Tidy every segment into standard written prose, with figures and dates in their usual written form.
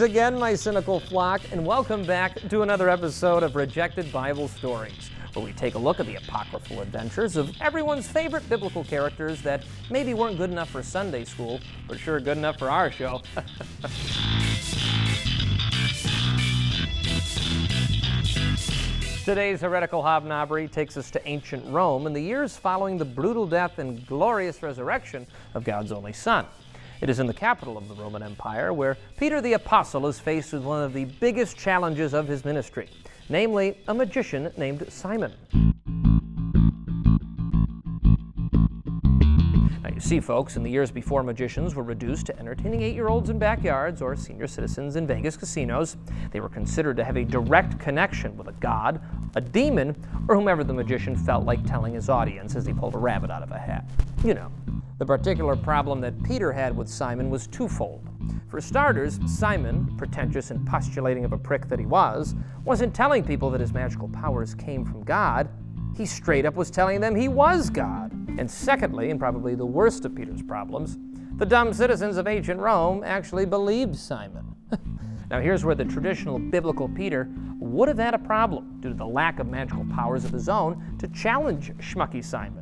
again, my cynical flock, and welcome back to another episode of Rejected Bible Stories, where we take a look at the apocryphal adventures of everyone's favorite biblical characters that maybe weren't good enough for Sunday school, but sure good enough for our show. Today's heretical hobnobbery takes us to ancient Rome in the years following the brutal death and glorious resurrection of God's only Son. It is in the capital of the Roman Empire where Peter the Apostle is faced with one of the biggest challenges of his ministry, namely a magician named Simon. Now you see, folks, in the years before magicians were reduced to entertaining 8-year-olds in backyards or senior citizens in Vegas casinos, they were considered to have a direct connection with a god, a demon, or whomever the magician felt like telling his audience as he pulled a rabbit out of a hat. You know. The particular problem that Peter had with Simon was twofold. For starters, Simon, pretentious and postulating of a prick that he wasn't telling people that his magical powers came from God. He straight up was telling them he was God. And secondly, and probably the worst of Peter's problems, the dumb citizens of ancient Rome actually believed Simon. Now here's where the traditional biblical Peter would have had a problem due to the lack of magical powers of his own to challenge schmucky Simon.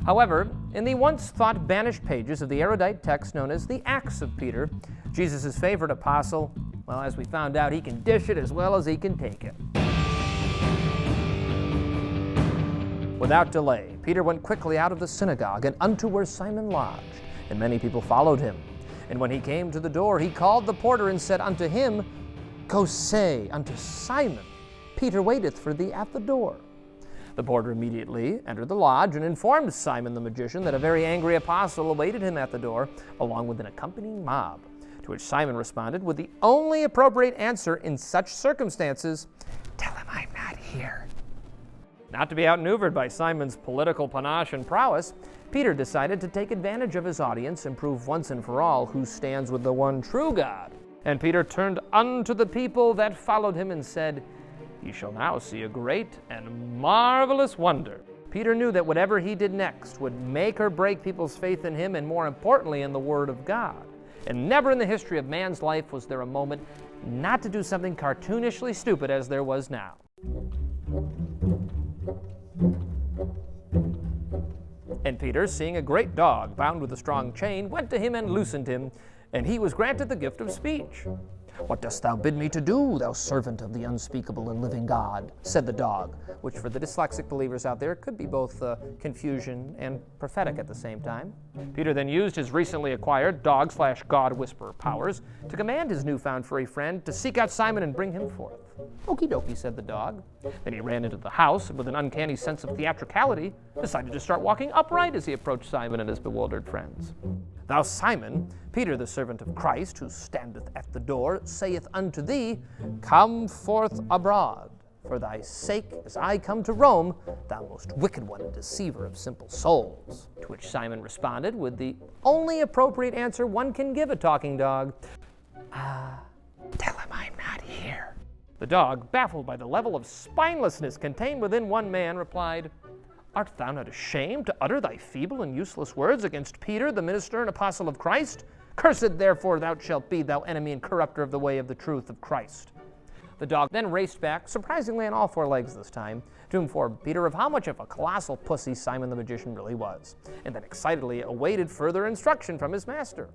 However, in the once-thought banished pages of the erudite text known as the Acts of Peter, Jesus' favorite apostle, well, as we found out, he can dish it as well as he can take it. Without delay, Peter went quickly out of the synagogue and unto where Simon lodged, and many people followed him. And when he came to the door, he called the porter and said unto him, Go say unto Simon, Peter waiteth for thee at the door. The porter immediately entered the lodge and informed Simon the magician that a very angry apostle awaited him at the door, along with an accompanying mob, to which Simon responded with the only appropriate answer in such circumstances, Tell him I'm not here. Not to be outmaneuvered by Simon's political panache and prowess, Peter decided to take advantage of his audience and prove once and for all who stands with the one true God. And Peter turned unto the people that followed him and said, Ye shall now see a great and marvelous wonder. Peter knew that whatever he did next would make or break people's faith in him and, more importantly, in the Word of God. And never in the history of man's life was there a moment not to do something cartoonishly stupid as there was now. And Peter, seeing a great dog bound with a strong chain, went to him and loosened him, and he was granted the gift of speech. What dost thou bid me to do, thou servant of the unspeakable and living God? Said the dog, which for the dyslexic believers out there could be both confusion and prophetic at the same time. Peter then used his recently acquired dog/God whisperer powers to command his newfound furry friend to seek out Simon and bring him forth. Okie dokie, said the dog. Then he ran into the house and with an uncanny sense of theatricality decided to start walking upright as he approached Simon and his bewildered friends. Thou Simon, Peter the servant of Christ, who standeth at the door, saith unto thee, Come forth abroad, for thy sake, as I come to Rome, thou most wicked one and deceiver of simple souls. To which Simon responded with the only appropriate answer one can give a talking dog, Tell him I'm not here. The dog, baffled by the level of spinelessness contained within one man, replied, Art thou not ashamed to utter thy feeble and useless words against Peter, the minister and apostle of Christ? Cursed therefore thou shalt be, thou enemy and corrupter of the way of the truth of Christ. The dog then raced back, surprisingly on all 4 legs this time, to inform Peter of how much of a colossal pussy Simon the magician really was, and then excitedly awaited further instruction from his master.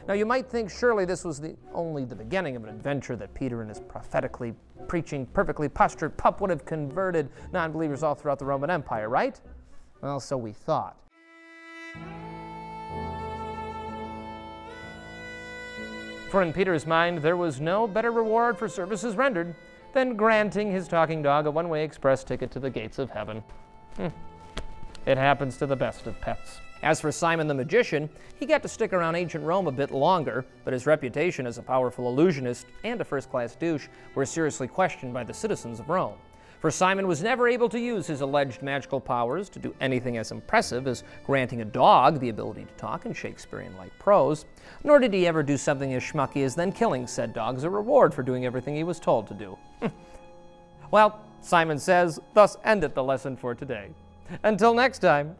Now you might think surely this was only the beginning of an adventure that Peter and his prophetically preaching, perfectly postured pup would have converted non-believers all throughout the Roman Empire, right? Well, so we thought. For in Peter's mind, there was no better reward for services rendered than granting his talking dog a one-way express ticket to the gates of heaven. It happens to the best of pets. As for Simon the magician, he got to stick around ancient Rome a bit longer, but his reputation as a powerful illusionist and a first-class douche were seriously questioned by the citizens of Rome. For Simon was never able to use his alleged magical powers to do anything as impressive as granting a dog the ability to talk in Shakespearean-like prose, nor did he ever do something as schmucky as then killing said dog as a reward for doing everything he was told to do. Well, Simon says, thus endeth the lesson for today. Until next time.